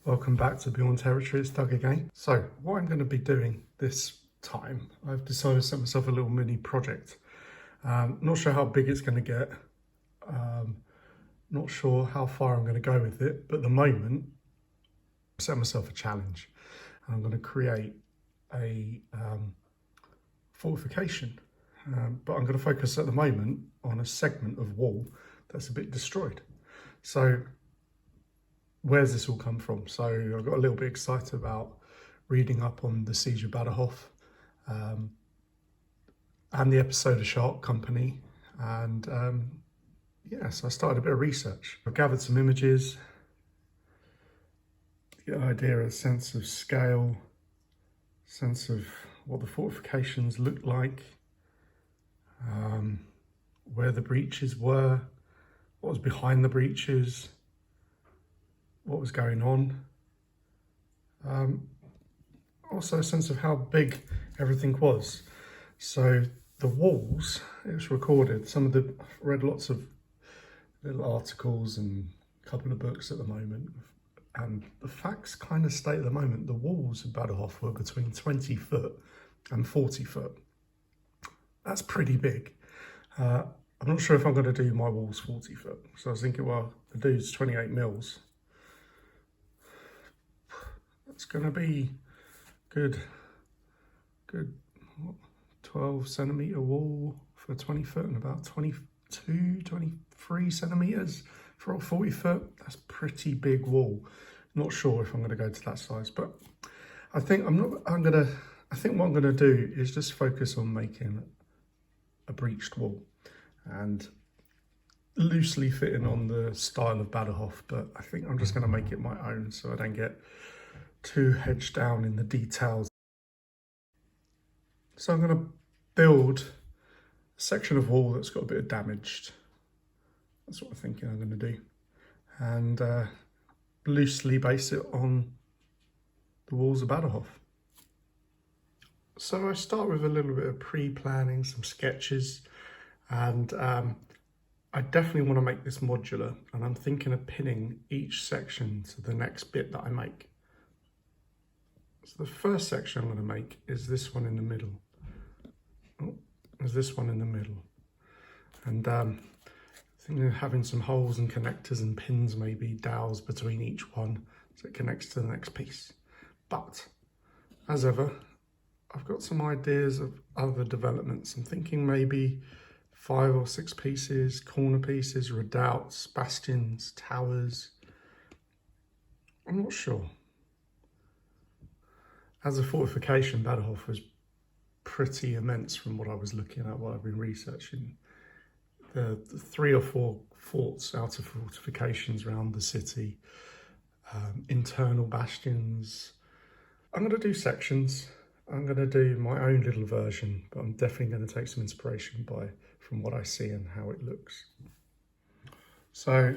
Welcome back to Beyond Territory, it's Doug again. So what I'm going to be doing this time, I've decided to set myself a little mini project. Not sure how big it's going to get, not sure how far I'm going to go with it, but at the moment, I've set myself a challenge. And I'm going to create a fortification, but I'm going to focus at the moment on a segment of wall that's a bit destroyed. So where's this all come from? So I got a little bit excited about reading up on the Siege of Badajoz and the episode of Shark Company. And yeah, so I started a bit of research. I've gathered some images, to get an idea, a sense of scale, sense of what the fortifications looked like, where the breaches were, what was behind the breaches, what was going on. Also a sense of how big everything was. So the walls, it was recorded, I've read lots of little articles and a couple of books at the moment, and the facts kind of state at the moment the walls of Badajoz were between 20 foot and 40 foot. That's pretty big. I'm not sure if I'm going to do my walls 40 foot. So I was thinking, well, the dude's 28 mils. It's going to be good 12 centimetre wall for 20 foot and about 22, 23 centimetres for a 40 foot. That's pretty big wall. Not sure if I'm going to go to that size, but I think what I'm going to do is just focus on making a breached wall and loosely fitting on the style of Badajoz, but I think I'm just going to make it my own so I don't get too hedged down in the details. So I'm going to build a section of wall that's got a bit of damaged. That's what I'm thinking I'm going to do. And loosely base it on the walls of Badajoz. So I start with a little bit of pre-planning, some sketches, and I definitely want to make this modular, and I'm thinking of pinning each section to the next bit that I make. So the first section I'm going to make is this one in the middle. There's this one in the middle. And thinking of having some holes and connectors and pins, maybe dowels between each one so it connects to the next piece. But as ever, I've got some ideas of other developments. I'm thinking maybe 5 or 6 pieces, corner pieces, redoubts, bastions, towers. I'm not sure. As a fortification, Badajoz was pretty immense from what I was looking at, what I've been researching. The 3 or 4 forts, outer fortifications around the city, internal bastions. I'm going to do sections. I'm going to do my own little version, but I'm definitely going to take some inspiration from what I see and how it looks. So,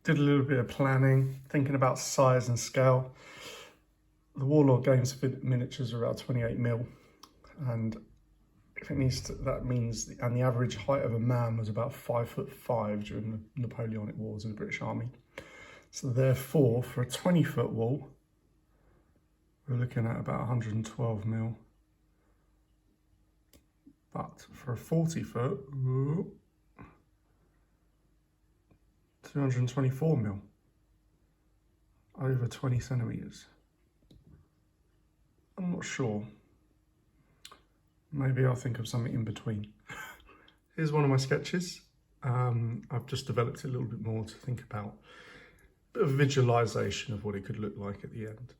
did a little bit of planning, thinking about size and scale. The Warlord Games miniatures are about 28 mil, and if it needs to, that means, and the average height of a man was about 5'5" during the Napoleonic Wars in the British Army. So therefore, for a 20-foot wall, we're looking at about 112 mil. But for a 40 foot, 224 mil, over 20 centimetres. I'm not sure. Maybe I'll think of something in between. Here's one of my sketches. I've just developed it a little bit more to think about. A bit of visualisation of what it could look like at the end.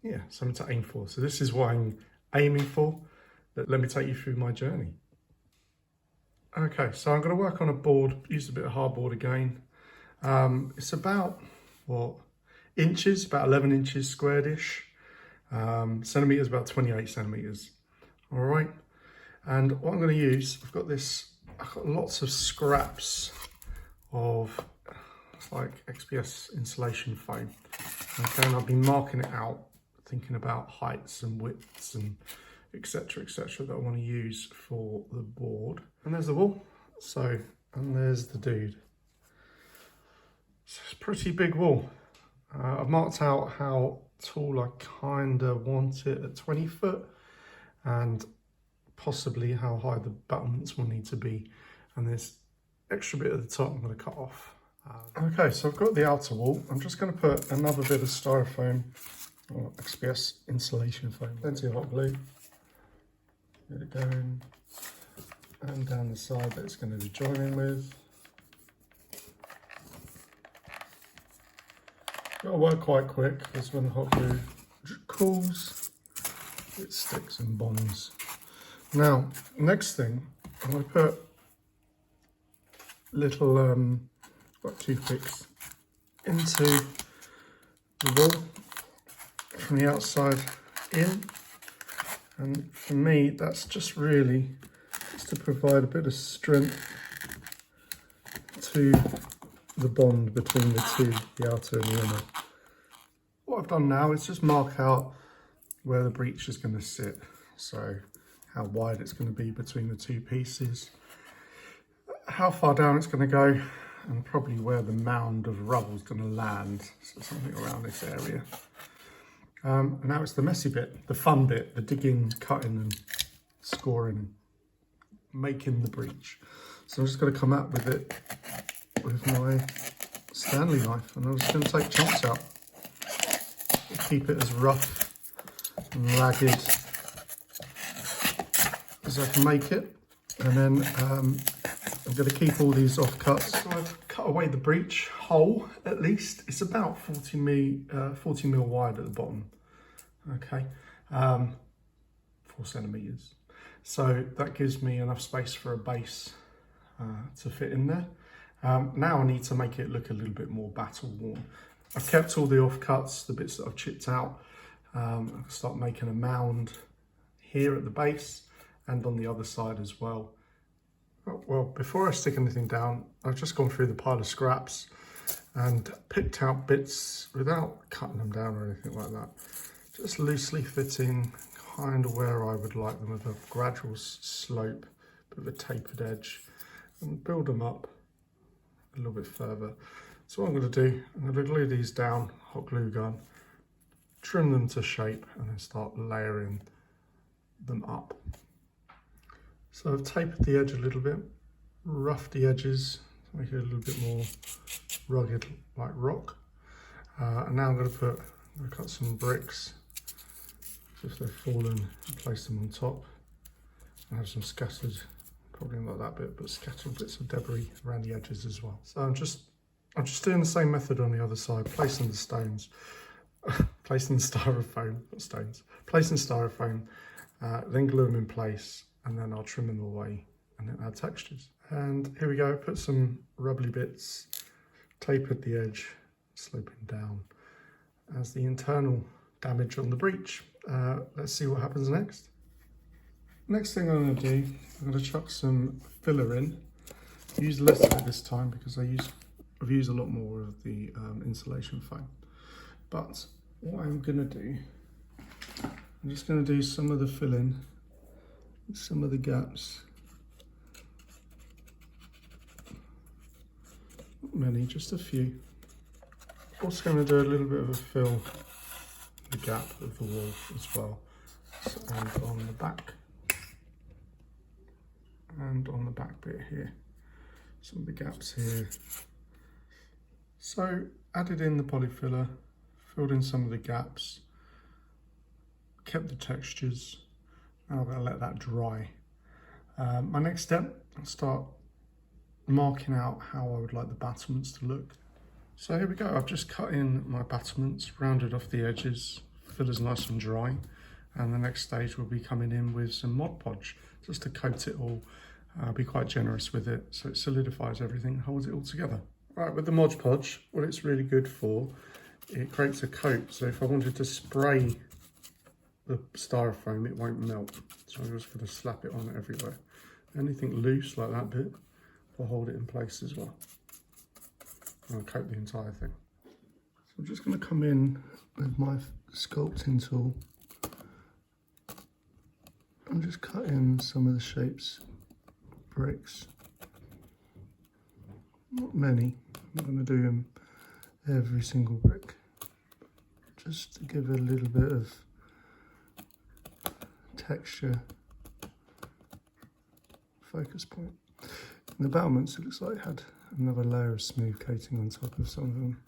Yeah, something to aim for. So this is what I'm aiming for. Let me take you through my journey. Okay, so I'm going to work on a board, use a bit of hardboard again. It's about, inches, about 11 inches squared-ish. Centimetres, about 28 centimetres. All right, and what I'm going to use, I've got lots of scraps of like XPS insulation foam. Okay, and I've been marking it out, thinking about heights and widths and etc that I want to use for the board. And there's the wall. So, and there's the dude. So it's a pretty big wall. I've marked out how tall I kind of want it at 20 foot and possibly how high the battlements will need to be. And this extra bit at the top I'm going to cut off. Okay, so I've got the outer wall. I'm just going to put another bit of styrofoam or XPS insulation foam, plenty of hot glue. Get it going and down the side that it's going to be joining with. Got to work quite quick because when the hot glue cools, it sticks and bonds. Now, next thing, I'm going to put little toothpicks into the wall from the outside in. And for me, that's just really just to provide a bit of strength to the bond between the two, the outer and the inner. What I've done now is just mark out where the breech is going to sit. So how wide it's going to be between the two pieces, how far down it's going to go, and probably where the mound of rubble is going to land. So something around this area. And now it's the messy bit, the fun bit, the digging, cutting and scoring and making the breech. So I'm just going to come out with it with my Stanley knife, and I'm just going to take chunks out. Keep it as rough and ragged as I can make it. And then I'm going to keep all these off cuts. So I've cut away the breech hole, at least. It's about 40 mil wide at the bottom. Okay, 4 centimeters. So that gives me enough space for a base to fit in there. Now I need to make it look a little bit more battle worn. I've kept all the offcuts, the bits that I've chipped out. I can start making a mound here at the base and on the other side as well. Well, before I stick anything down, I've just gone through the pile of scraps and picked out bits without cutting them down or anything like that. Just loosely fitting, kind of where I would like them, with a gradual slope, bit of a tapered edge, and build them up a little bit further. So what I'm going to do, I'm going to glue these down, hot glue gun, trim them to shape, and then start layering them up. So I've tapered the edge a little bit, roughed the edges to make it a little bit more rugged, like rock. And now I'm going to cut some bricks, if they've fallen, and place them on top. I have some scattered, probably not that bit, but scattered bits of debris around the edges as well. So I'm just doing the same method on the other side, placing the stones, placing the styrofoam, not stones, placing styrofoam, then glue them in place, and then I'll trim them away and then add textures. And here we go, put some rubbly bits, tapered the edge, sloping down as the internal damage on the breech. Let's see what happens next. Next thing I'm going to do, I'm going to chuck some filler in. Use less of it this time because I've used a lot more of the insulation foam. But what I'm going to do, I'm just going to do some of the filling, some of the gaps. Not many, just a few. Also going to do a little bit of a fill the gap of the wall as well, and on the back bit here, some of the gaps here. So added in the polyfiller, filled in some of the gaps, kept the textures. Now I'm going to let that dry. My next step, I'll start marking out how I would like the battlements to look. So here we go, I've just cut in my battlements, rounded off the edges, filler's nice and dry, and the next stage will be coming in with some Mod Podge, just to coat it all. I'll be quite generous with it, so it solidifies everything and holds it all together. Right, with the Mod Podge, what it's really good for, it creates a coat, so if I wanted to spray the styrofoam, it won't melt. So I'm just going to slap it on everywhere. Anything loose like that bit will hold it in place as well. I'll coat the entire thing. So I'm just going to come in with my sculpting tool and just cut in some of the shapes, bricks. Not many, I'm not going to do them every single brick. just to give it a little bit of texture. Focus point. In the battlements, it looks like it had another layer of smooth coating on top of some of them,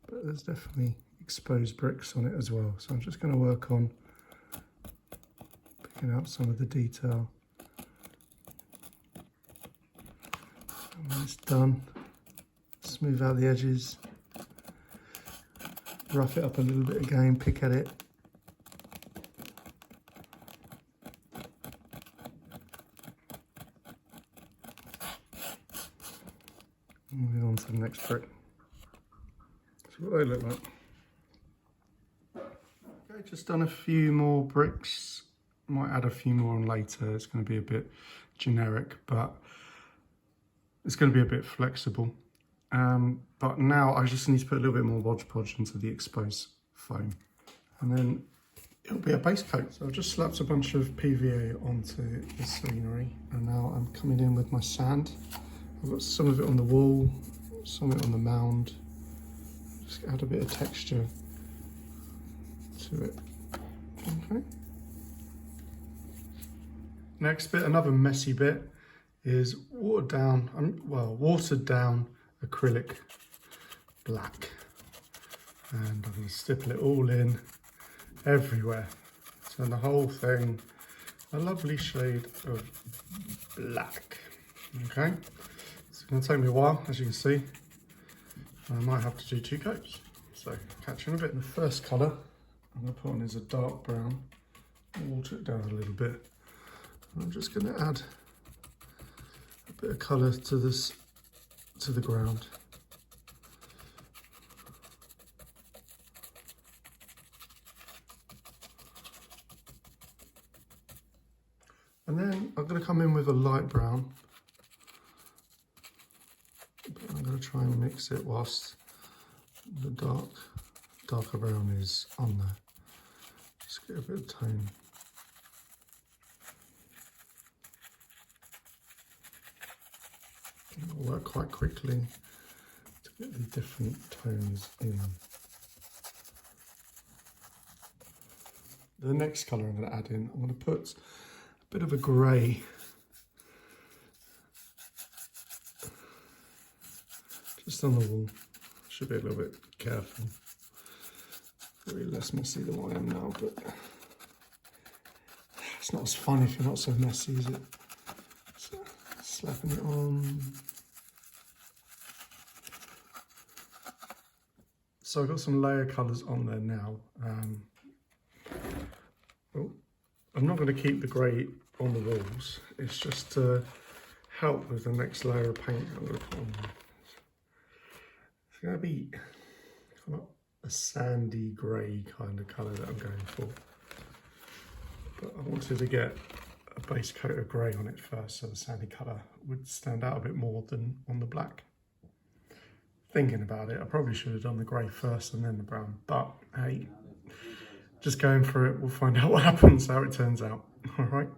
but there's definitely exposed bricks on it as well. So I'm just going to work on picking out some of the detail. And when it's done, smooth out the edges, rough it up a little bit again, pick at it. Moving on to the next brick. That's what they look like. Okay, just done a few more bricks. Might add a few more on later. It's going to be a bit generic, but it's going to be a bit flexible. But now I just need to put a little bit more Mod Podge into the exposed foam, and then it'll be a base coat. So I've just slapped a bunch of PVA onto the scenery, and now I'm coming in with my sand. I've got some of it on the wall, some of it on the mound. Just add a bit of texture to it. Okay. Next bit, another messy bit, is watered down acrylic black. And I'm going to stipple it all in everywhere. Turn the whole thing a lovely shade of black. Okay. It's going to take me a while, as you can see. I might have to do 2 coats. So, catching a bit. The first colour I'm going to put on is a dark brown. Water it down a little bit. And I'm just going to add a bit of colour to this, to the ground. And then I'm going to come in with a light brown. I'm going to try and mix it whilst the darker brown is on there. Just get a bit of tone. It'll work quite quickly to get the different tones in. The next colour I'm going to add in, I'm going to put a bit of a grey. Just on the wall. Should be a little bit careful. Maybe less messy than what I am now, but it's not as fun if you're not so messy, is it? So, slapping it on. So I've got some layer colours on there now. I'm not going to keep the grey on the walls. It's just to help with the next layer of paint I'm going to put on there. It's going to be kind of a sandy grey kind of colour that I'm going for. But I wanted to get a base coat of grey on it first, so the sandy colour would stand out a bit more than on the black. Thinking about it, I probably should have done the grey first and then the brown, but hey, just going for it, we'll find out what happens, how it turns out. All right,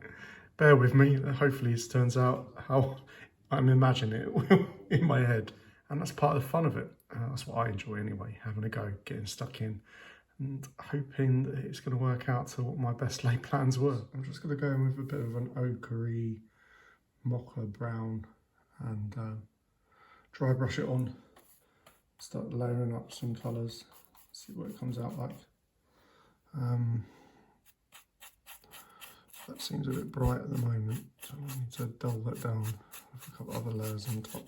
bear with me. Hopefully it turns out how I'm imagining it in my head, and that's part of the fun of it. That's what I enjoy anyway, having a go, getting stuck in, and hoping that it's going to work out to what my best laid plans were. I'm just going to go in with a bit of an ochre-y mocha brown and dry brush it on. Start layering up some colours, see what it comes out like. That seems a bit bright at the moment, so I need to dull that down with a couple other layers on top.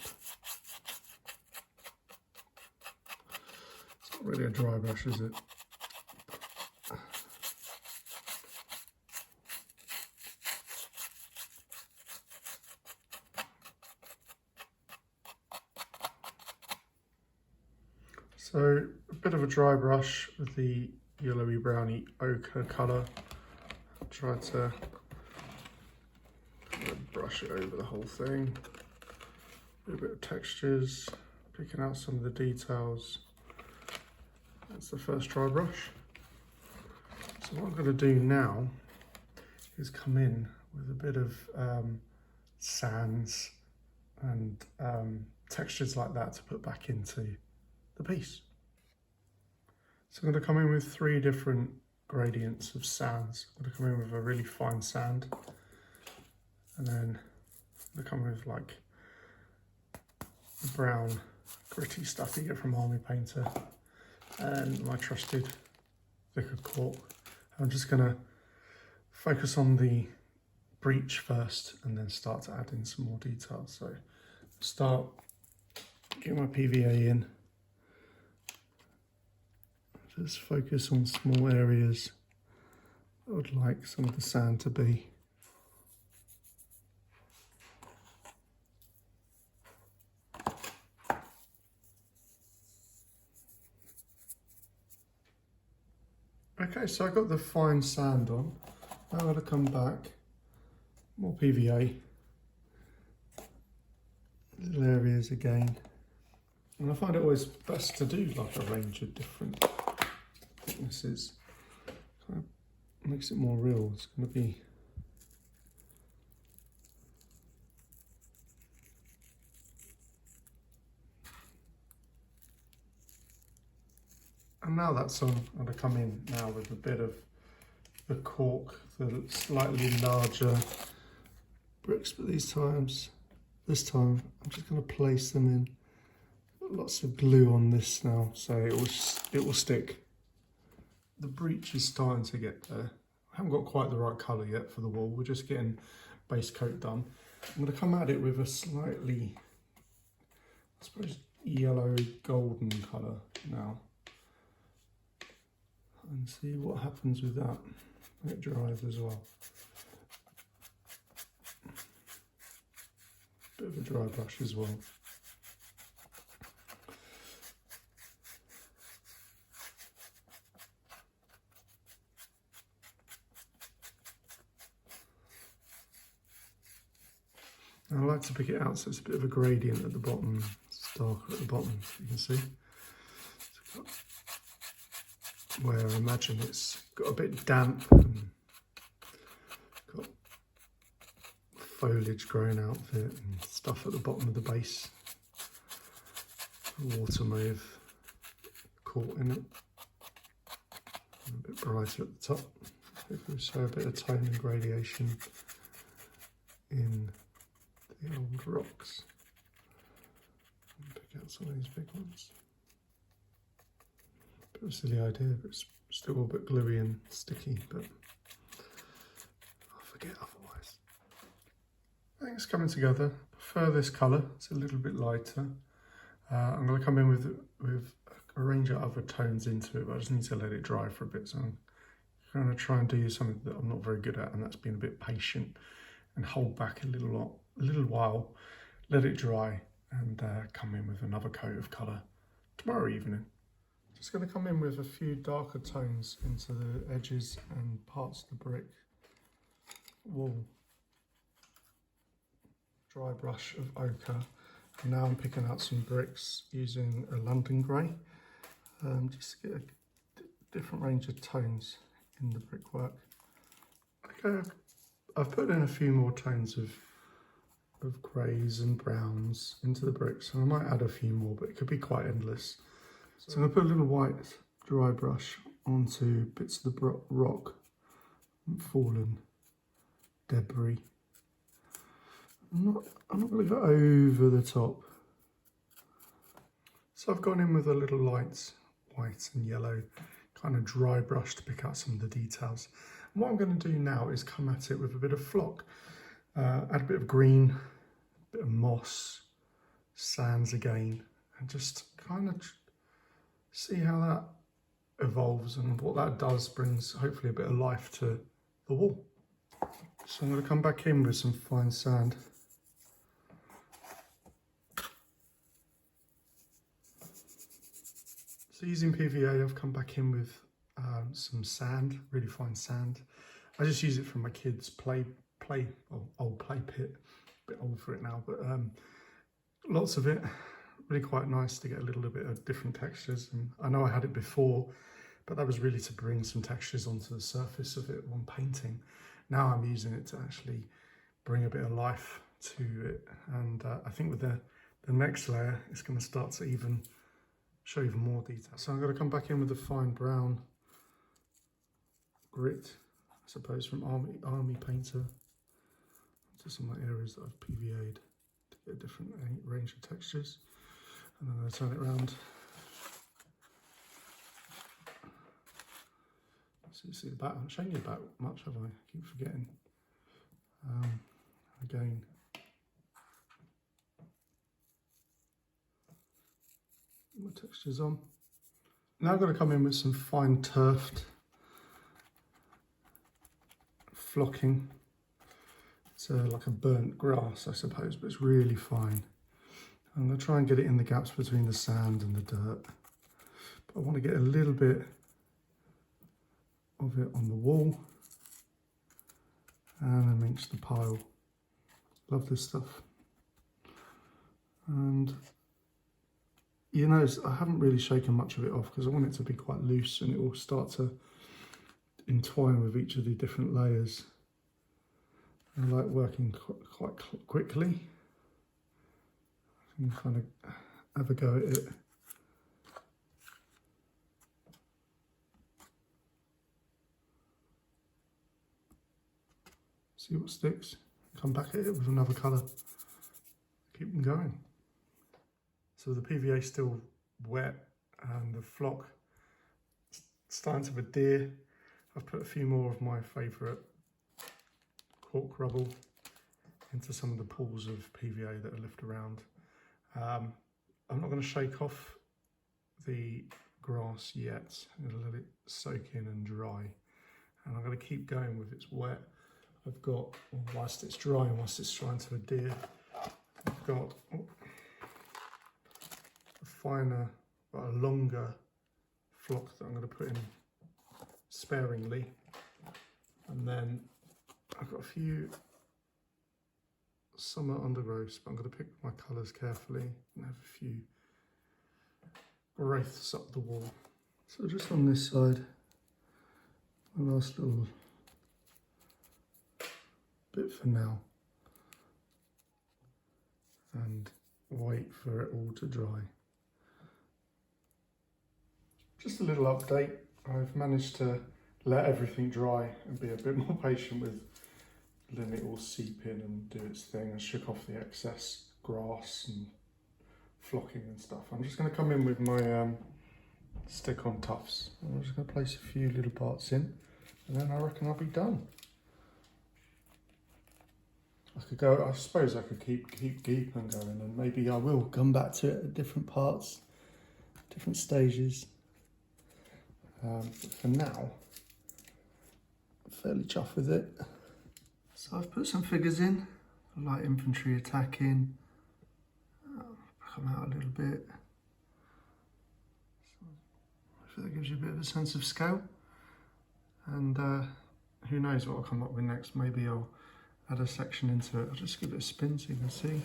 It's not really a dry brush, is it? So a bit of a dry brush with the yellowy browny ochre colour. Try to brush it over the whole thing. A bit of textures, picking out some of the details. That's the first dry brush. So what I'm going to do now is come in with a bit of sands and textures like that to put back into the piece. So I'm going to come in with 3 different gradients of sands. I'm going to come in with a really fine sand, and then I'm going to come in with like the brown gritty stuff you get from Army Painter, and my trusted thicker cork. I'm just going to focus on the breech first and then start to add in some more detail. So start getting my PVA in. Just focus on small areas I would like some of the sand to be. Okay, so I got the fine sand on. Now I'm going to come back, more PVA, little areas again. And I find it always best to do like a range of different thicknesses. Kind of makes it more real. It's going to be and now that's on, I'm going to come in now with a bit of the cork, the slightly larger bricks, but this time I'm just going to place them in. Lots of glue on this now, so it will stick. The breech is starting to get there. I haven't got quite the right colour yet for the wall. We're just getting base coat done. I'm going to come at it with a slightly, I suppose, yellow golden colour now, and see what happens with that. It dries as well. Bit of a dry brush as well. I like to pick it out so it's a bit of a gradient at the bottom. It's darker at the bottom, you can see. Where I imagine it's got a bit damp and got foliage growing out of it and stuff at the bottom of the base. The water may have caught in it. And a bit brighter at the top. Hopefully show a bit of tone and gradation in the old rocks. Pick out some of these big ones. Bit of a silly idea, but it's still a bit gluey and sticky, but I'll forget otherwise. I think it's coming together. I prefer this colour, it's a little bit lighter. I'm going to come in with a range of other tones into it, but I just need to let it dry for a bit. So I'm going to try and do something that I'm not very good at, and that's being a bit patient and hold back a little while, let it dry, and come in with another coat of colour tomorrow evening. Just going to come in with a few darker tones into the edges and parts of the brick wall. Dry brush of ochre. And now I'm picking out some bricks using a London grey, just to get a different range of tones in the brickwork. Okay, I've put in a few more tones of greys and browns into the bricks, and I might add a few more, but it could be quite endless. So I'm going to put a little white dry brush onto bits of the rock and fallen debris. I'm not going to go over the top. So I've gone in with a little light white and yellow kind of dry brush to pick out some of the details. And what I'm going to do now is come at it with a bit of flock. Add a bit of green, a bit of moss, sands again, and just kind of see how that evolves, and what that does brings hopefully a bit of life to the wall. So I'm going to come back in with some fine sand. So using PVA, I've come back in with some sand, really fine sand. I just use it from my kids' old play pit, a bit old for it now, but lots of it. Really quite nice to get a little bit of different textures. And I know I had it before, but that was really to bring some textures onto the surface of it when painting. Now I'm using it to actually bring a bit of life to it. And I think with the next layer, it's going to start to even show even more detail. So I'm going to come back in with the fine brown grit, I suppose, from Army Painter to some of the areas that I've PVA'd to get a different range of textures. And then I'm going to turn it around. So you see the back. I haven't shown you the back much, have I? I keep forgetting. Again, my textures on. Now I'm going to come in with some fine turfed flocking. It's like a burnt grass, I suppose, but it's really fine. I'm going to try and get it in the gaps between the sand and the dirt. But I want to get a little bit of it on the wall and amongst the pile. Love this stuff. And you notice I haven't really shaken much of it off because I want it to be quite loose and it will start to entwine with each of the different layers. I like working quite quickly. You can kind of have a go at it. See what sticks. Come back at it with another colour. Keep them going. So the PVA is still wet and the flock starting to adhere. I've put a few more of my favourite cork rubble into some of the pools of PVA that are left around. I'm not going to shake off the grass yet. I'm going to let it soak in and dry. And I'm going to keep going with it's wet. I've got, whilst it's dry and whilst it's trying to adhere, I've got a finer, but a longer flock that I'm going to put in sparingly. And then I've got a few summer undergrowths, but I'm going to pick my colours carefully and have a few wraiths up the wall. So just on this side, my last little bit for now, and wait for it all to dry. Just a little update. I've managed to let everything dry and be a bit more patient with letting it all seep in and do its thing. I shook off the excess grass and flocking and stuff. I'm just going to come in with my stick-on tufts. I'm just going to place a few little parts in and then I reckon I'll be done. I suppose I could keep on going, and maybe I will come back to it at different parts, different stages. But for now, I'm fairly chuffed with it. So I've put some figures in, light infantry attacking, come out a little bit. So hopefully that gives you a bit of a sense of scale. And who knows what I'll come up with next. Maybe I'll add a section into it. I'll just give it a spin so you can see.